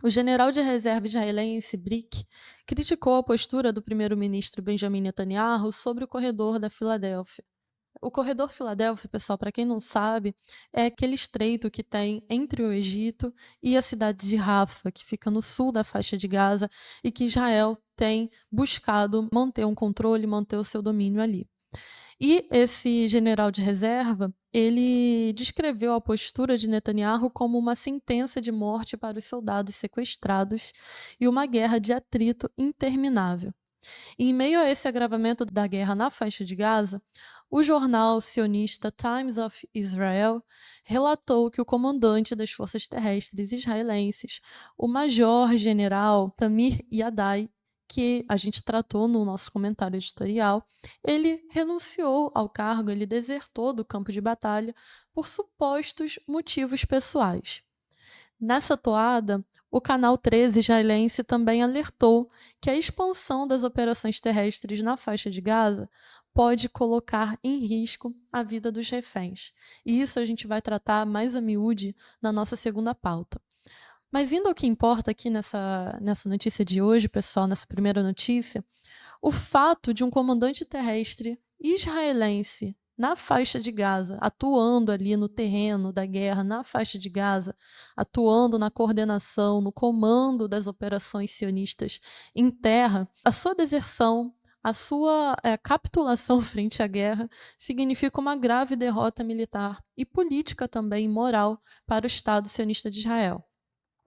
O general de reserva israelense Brik criticou a postura do primeiro-ministro Benjamin Netanyahu sobre o corredor da Filadélfia. O corredor Filadélfia, pessoal, para quem não sabe, é aquele estreito que tem entre o Egito e a cidade de Rafa, que fica no sul da faixa de Gaza e que Israel tem buscado manter um controle, manter o seu domínio ali. E esse general de reserva, ele descreveu a postura de Netanyahu como uma sentença de morte para os soldados sequestrados e uma guerra de atrito interminável. E em meio a esse agravamento da guerra na faixa de Gaza, o jornal sionista Times of Israel relatou que o comandante das forças terrestres israelenses, o major-general Tamir Yadai, que a gente tratou no nosso comentário editorial, ele renunciou ao cargo, ele desertou do campo de batalha por supostos motivos pessoais. Nessa toada, o Canal 13 israelense também alertou que a expansão das operações terrestres na faixa de Gaza pode colocar em risco a vida dos reféns. E isso a gente vai tratar mais a miúde na nossa segunda pauta. Mas indo ao que importa aqui nessa notícia de hoje, pessoal, nessa primeira notícia, o fato de um comandante terrestre israelense na faixa de Gaza, atuando ali no terreno da guerra, na faixa de Gaza, atuando na coordenação, no comando das operações sionistas em terra, a sua deserção, a sua capitulação frente à guerra significa uma grave derrota militar e política também moral para o Estado sionista de Israel.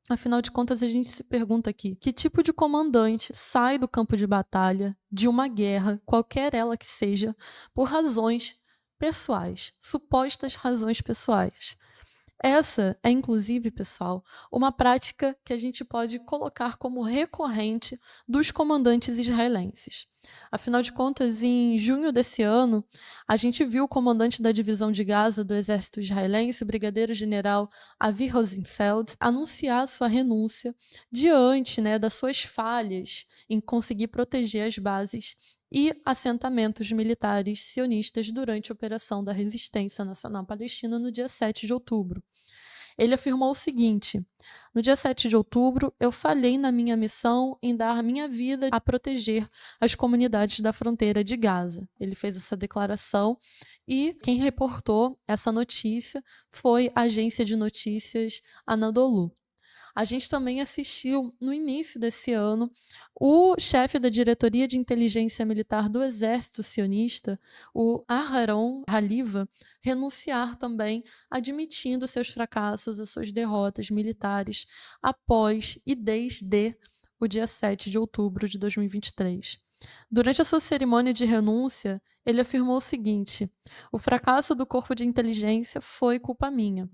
Afinal de contas, a gente se pergunta aqui, que tipo de comandante sai do campo de batalha de uma guerra, qualquer ela que seja, por razões pessoais, supostas razões pessoais? Essa é, inclusive, pessoal, uma prática que a gente pode colocar como recorrente dos comandantes israelenses. Afinal de contas, em junho desse ano, a gente viu o comandante da divisão de Gaza do exército israelense, o brigadeiro-general Avi Rosenfeld, anunciar sua renúncia diante das suas falhas em conseguir proteger as bases e assentamentos militares sionistas durante a Operação da Resistência Nacional Palestina no dia 7 de outubro. Ele afirmou o seguinte: no dia 7 de outubro, eu falhei na minha missão em dar minha vida a proteger as comunidades da fronteira de Gaza. Ele fez essa declaração e quem reportou essa notícia foi a agência de notícias Anadolu. A gente também assistiu, no início desse ano, o chefe da Diretoria de Inteligência Militar do Exército Sionista, o Aharon Haliva, renunciar também, admitindo seus fracassos, as suas derrotas militares após e desde o dia 7 de outubro de 2023. Durante a sua cerimônia de renúncia, ele afirmou o seguinte: o fracasso do corpo de inteligência foi culpa minha.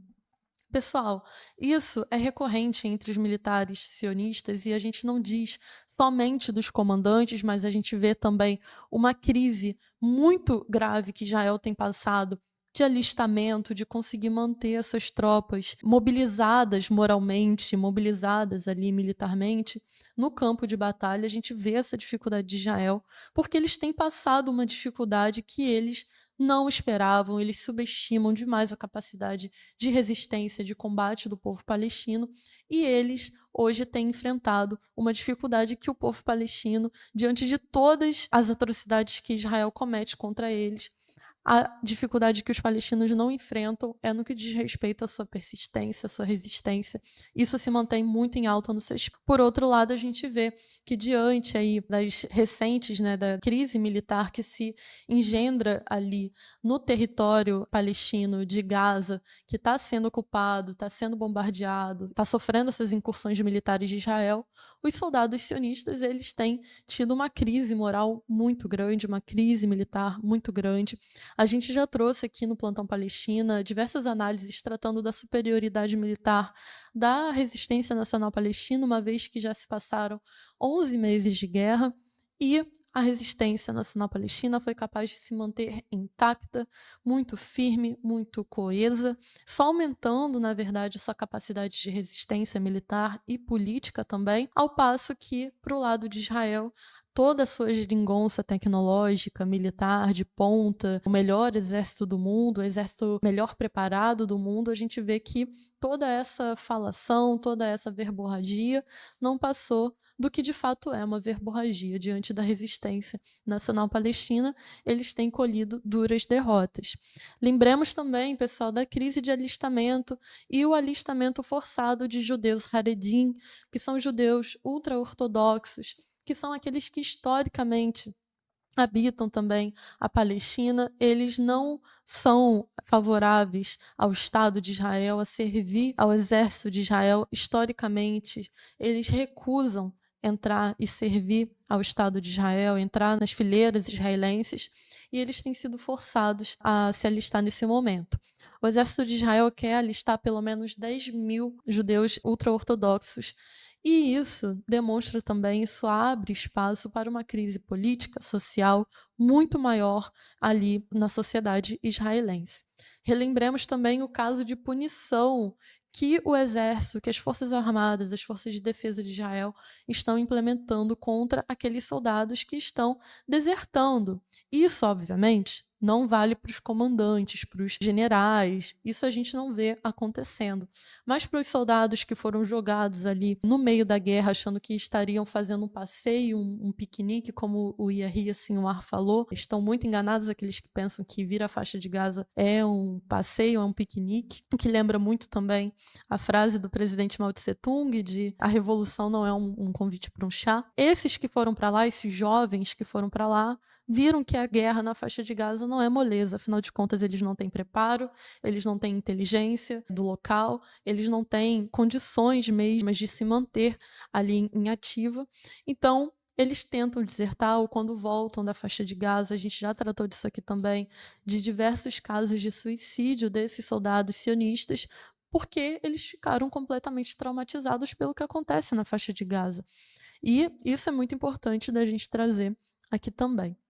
Pessoal, isso é recorrente entre os militares sionistas e a gente não diz somente dos comandantes, mas a gente vê também uma crise muito grave que Israel tem passado de alistamento, de conseguir manter as suas tropas mobilizadas moralmente, mobilizadas ali militarmente no campo de batalha. A gente vê essa dificuldade de Israel, porque eles têm passado uma dificuldade que eles não esperavam, eles subestimam demais a capacidade de resistência, de combate do povo palestino, e eles hoje têm enfrentado uma dificuldade que o povo palestino, diante de todas as atrocidades que Israel comete contra eles, a dificuldade que os palestinos não enfrentam é no que diz respeito à sua persistência, à sua resistência. Isso se mantém muito em alta no seu espírito. Por outro lado, a gente vê que diante aí das recentes, da crise militar que se engendra ali no território palestino de Gaza, que está sendo ocupado, está sendo bombardeado, está sofrendo essas incursões militares de Israel, os soldados sionistas eles têm tido uma crise moral muito grande, uma crise militar muito grande. A gente já trouxe aqui no Plantão Palestina diversas análises tratando da superioridade militar da resistência nacional palestina, uma vez que já se passaram 11 meses de guerra e a resistência nacional palestina foi capaz de se manter intacta, muito firme, muito coesa, só aumentando, na verdade, sua capacidade de resistência militar e política também, ao passo que, para o lado de Israel, toda a sua geringonça tecnológica, militar, de ponta, o melhor exército do mundo, o exército melhor preparado do mundo, a gente vê que toda essa falação, toda essa verborragia não passou do que de fato é uma verborragia. Diante da resistência nacional palestina, eles têm colhido duras derrotas. Lembremos também, pessoal, da crise de alistamento e o alistamento forçado de judeus Haredim, que são judeus ultra-ortodoxos, que são aqueles que historicamente habitam também a Palestina. Eles não são favoráveis ao Estado de Israel, a servir ao exército de Israel. Historicamente, eles recusam entrar e servir ao Estado de Israel, entrar nas fileiras israelenses, e eles têm sido forçados a se alistar nesse momento. O exército de Israel quer alistar pelo menos 10.000 judeus ultra-ortodoxos, e isso demonstra também, isso abre espaço para uma crise política, social, muito maior ali na sociedade israelense. Relembremos também o caso de punição que o exército, que as forças armadas, as forças de defesa de Israel estão implementando contra aqueles soldados que estão desertando. Isso, obviamente, não vale para os comandantes, para os generais, isso a gente não vê acontecendo. Mas para os soldados que foram jogados ali no meio da guerra, achando que estariam fazendo um passeio, um piquenique, como o Yahya Sinwar falou, estão muito enganados aqueles que pensam que vir à faixa de Gaza é um passeio, é um piquenique, o que lembra muito também a frase do presidente Mao Tse-tung de a revolução não é um convite para um chá. Esses que foram para lá, esses jovens que foram para lá, viram que a guerra na faixa de Gaza não é moleza, afinal de contas eles não têm preparo, eles não têm inteligência do local, eles não têm condições mesmas de se manter ali em ativa. Então, eles tentam desertar ou quando voltam da faixa de Gaza, a gente já tratou disso aqui também, de diversos casos de suicídio desses soldados sionistas, porque eles ficaram completamente traumatizados pelo que acontece na faixa de Gaza. E isso é muito importante da gente trazer aqui também.